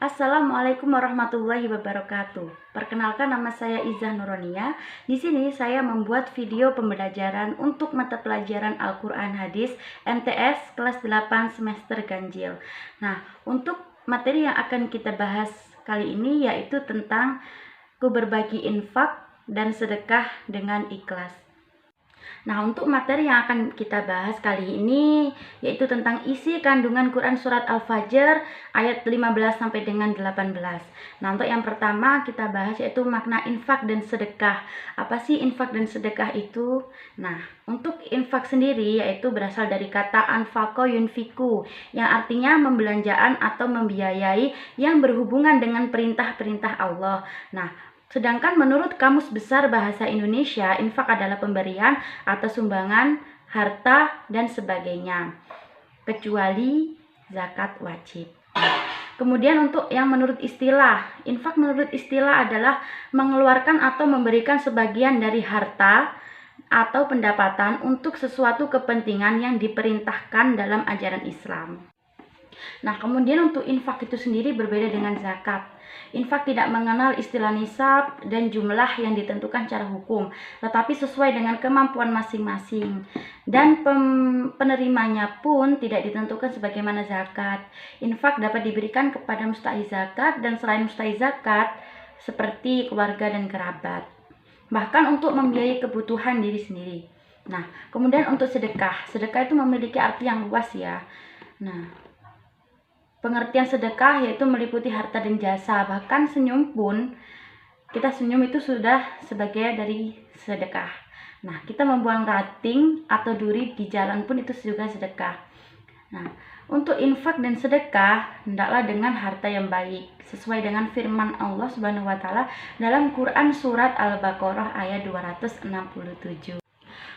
Assalamualaikum warahmatullahi wabarakatuh. Perkenalkan, nama saya Izzah Nuronia. Di sini saya membuat video pembelajaran untuk mata pelajaran Al-Quran Hadis MTS kelas 8 semester ganjil. Nah, untuk materi yang akan kita bahas kali ini yaitu tentang berbagi infak dan sedekah dengan ikhlas. Nah, untuk materi yang akan kita bahas kali ini yaitu tentang isi kandungan Quran surat Al-Fajr ayat 15 sampai dengan 18. Nah, untuk yang pertama kita bahas yaitu makna infak dan sedekah. Apa sih infak dan sedekah itu? Nah, untuk infak sendiri yaitu berasal dari kata anfaqo yunfiku yang artinya membelanjaan atau membiayai yang berhubungan dengan perintah-perintah Allah. Nah, sedangkan menurut Kamus Besar Bahasa Indonesia, infak adalah pemberian atau sumbangan, harta, dan sebagainya, kecuali zakat wajib. Kemudian untuk yang menurut istilah, infak menurut istilah adalah mengeluarkan atau memberikan sebagian dari harta atau pendapatan untuk sesuatu kepentingan yang diperintahkan dalam ajaran Islam. Nah, kemudian untuk infak itu sendiri berbeda dengan zakat. Infak tidak mengenal istilah nisab dan jumlah yang ditentukan secara hukum, tetapi sesuai dengan kemampuan masing-masing. Dan penerimanya pun tidak ditentukan sebagaimana zakat. Infak dapat diberikan kepada mustahil zakat dan selain mustahil zakat seperti keluarga dan kerabat. Bahkan untuk membiayai kebutuhan diri sendiri. Nah, kemudian untuk sedekah. Sedekah itu memiliki arti yang luas ya. Nah, pengertian sedekah yaitu meliputi harta dan jasa, bahkan senyum pun, kita senyum itu sudah sebagai dari sedekah. Nah, kita membuang ranting atau duri di jalan pun itu juga sedekah. Nah, untuk infak dan sedekah hendaklah dengan harta yang baik, sesuai dengan firman Allah Subhanahu wa taala dalam Quran surat Al-Baqarah ayat 267.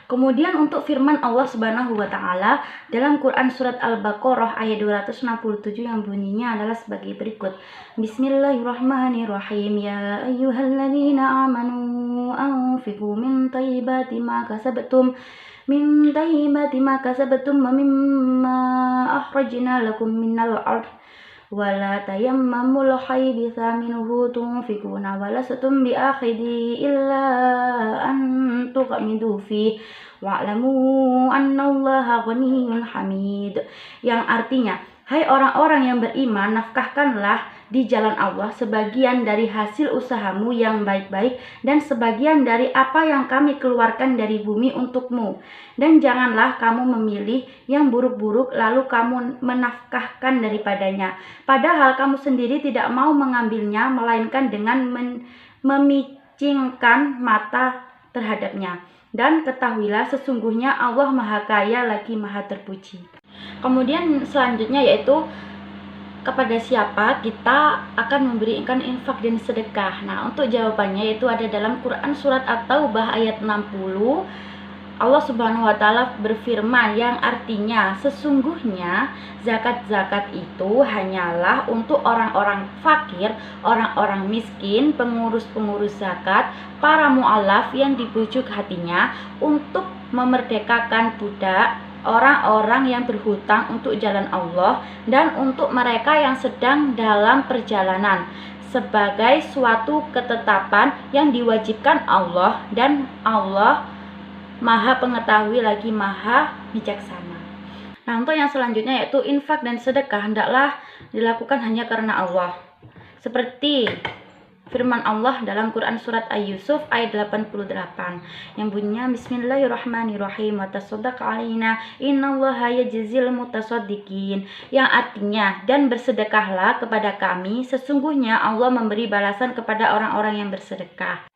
Kemudian untuk firman Allah Subhanahu wa taala dalam Quran surat Al-Baqarah ayat 267 yang bunyinya adalah sebagai berikut. Bismillahirrahmanirrahim. Ya ayyuhalladzina amanu anfiqu min thayyibati ma kasabtum wa mimma akhrajna lakum minal ardh wala tayammamul khabitha minhu tunfikuna walastum biakhidhi illa an tughmidu fi wa'lamu annallaha ghaniyyun hamid, yang artinya, hai orang-orang yang beriman, nafkahkanlah di jalan Allah sebagian dari hasil usahamu yang baik-baik dan sebagian dari apa yang kami keluarkan dari bumi untukmu, dan janganlah kamu memilih yang buruk-buruk lalu kamu menafkahkan daripadanya, padahal kamu sendiri tidak mau mengambilnya melainkan dengan memicingkan mata terhadapnya. Dan ketahuilah sesungguhnya Allah Maha Kaya lagi Maha Terpuji. Kemudian selanjutnya yaitu kepada siapa kita akan memberikan infak dan sedekah. Nah, untuk jawabannya yaitu ada dalam Quran surat At-Taubah ayat 60. Allah Subhanahu wa taala berfirman yang artinya sesungguhnya zakat-zakat itu hanyalah untuk orang-orang fakir, orang-orang miskin, pengurus-pengurus zakat, para mu'alaf yang dibujuk hatinya untuk memerdekakan budak, orang-orang yang berhutang untuk jalan Allah, dan untuk mereka yang sedang dalam perjalanan sebagai suatu ketetapan yang diwajibkan Allah, dan Allah Maha Pengetahui lagi Maha Bijaksana. Nah, untuk yang selanjutnya yaitu infak dan sedekah hendaklah dilakukan hanya karena Allah. Seperti firman Allah dalam Quran surat Yusuf ayat 88 yang bunyinya Bismillahirrahmanirrahim wa tasaddaq alaina innallaha yajzil mutasaddiqin, yang artinya dan bersedekahlah kepada kami, sesungguhnya Allah memberi balasan kepada orang-orang yang bersedekah.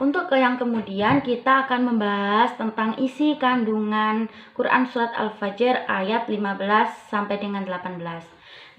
Untuk yang kemudian kita akan membahas tentang isi kandungan Quran surat Al-Fajr ayat 15 sampai dengan 18.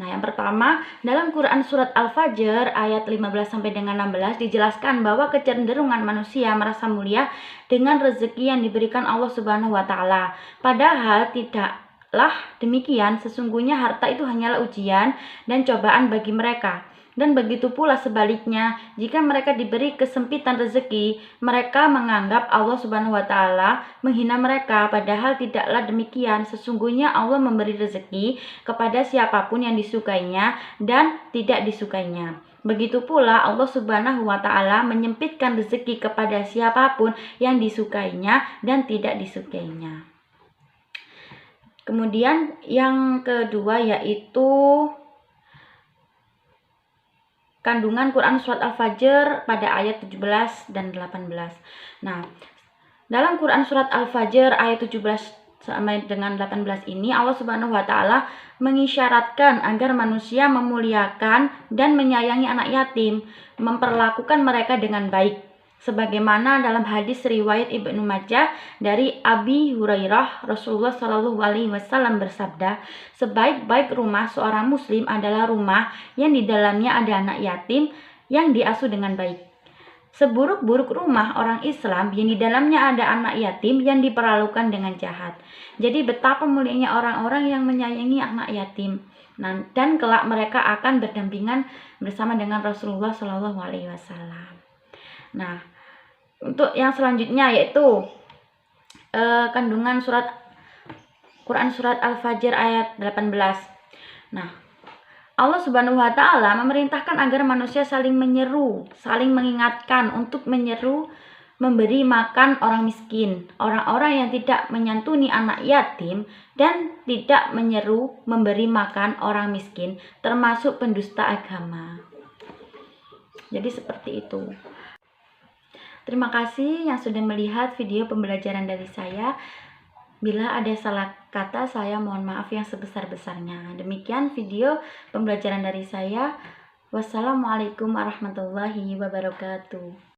Nah, yang pertama, dalam Quran surat Al-Fajr ayat 15 sampai dengan 16 dijelaskan bahwa kecenderungan manusia merasa mulia dengan rezeki yang diberikan Allah Subhanahu wa taala. Padahal tidaklah demikian, sesungguhnya harta itu hanyalah ujian dan cobaan bagi mereka. Dan begitu pula sebaliknya, jika mereka diberi kesempitan rezeki, mereka menganggap Allah Subhanahu wa taala menghina mereka, padahal tidaklah demikian. Sesungguhnya Allah memberi rezeki kepada siapapun yang disukainya dan tidak disukainya. Begitu pula Allah Subhanahu wa taala menyempitkan rezeki kepada siapapun yang disukainya dan tidak disukainya. Kemudian yang kedua yaitu kandungan Quran Surat Al-Fajr pada ayat 17 dan 18. Nah, dalam Quran Surat Al-Fajr ayat 17 sampai dengan 18 ini Allah Subhanahu wa taala mengisyaratkan agar manusia memuliakan dan menyayangi anak yatim, memperlakukan mereka dengan baik. Sebagaimana dalam hadis riwayat Ibnu Majah dari Abi Hurairah, Rasulullah Shallallahu Alaihi Wasallam bersabda, sebaik-baik rumah seorang Muslim adalah rumah yang di dalamnya ada anak yatim yang diasuh dengan baik. Seburuk-buruk rumah orang Islam yang di dalamnya ada anak yatim yang diperlakukan dengan jahat. Jadi betapa mulianya orang-orang yang menyayangi anak yatim. Dan kelak mereka akan berdampingan bersama dengan Rasulullah Shallallahu Alaihi Wasallam. Nah, untuk yang selanjutnya yaitu kandungan Quran Surat Al-Fajr ayat 18. Nah, Allah Subhanahu wa taala memerintahkan agar manusia saling menyeru, saling mengingatkan untuk menyeru memberi makan orang miskin, orang-orang yang tidak menyantuni anak yatim, dan tidak menyeru memberi makan orang miskin, termasuk pendusta agama. Jadi seperti itu. Terima kasih yang sudah melihat video pembelajaran dari saya. Bila ada salah kata, saya mohon maaf yang sebesar-besarnya. Demikian video pembelajaran dari saya. Wassalamualaikum warahmatullahi wabarakatuh.